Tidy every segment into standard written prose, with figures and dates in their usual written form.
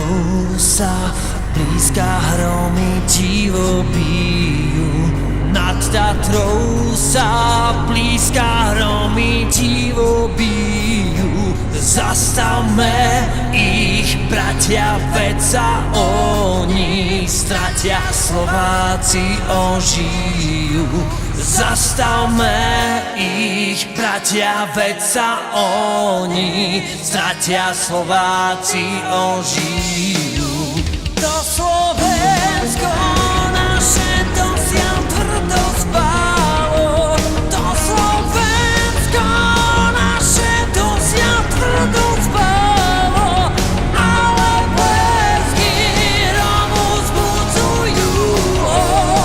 Tatrou sa blízka hromy divo bijú. Nad Tatrou sa blízka hromy divo bijú. Zastavme ich, bratia, veď sa oni stratia, Slováci ožijú. Zastavme ich, bratia, veď sa oni stratia, Slováci ožijú. To Slovensko naše dosiaľ tvrdo spálo. To Slovensko naše dosiaľ tvrdo spálo. Ale blesky Romu vzbudzujú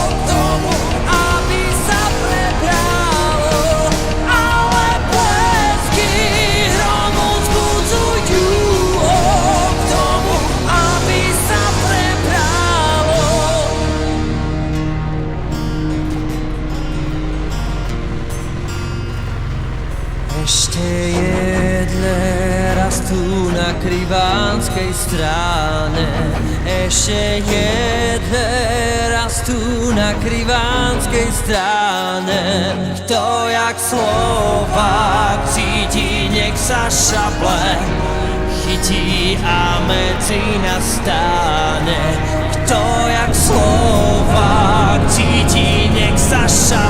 k tomu, aby sa prebralo. Ale blesky Romu vzbudzujú k tomu, aby sa prebralo. Ešte jedle rastú na Krivanskej strane. Ešte jedle rastú na Krivanskej strane. Kto jak Slovák cíti, nech sa šaple chytí a medzi nás stáne. Kto jak Slovák cíti, nech sa šaple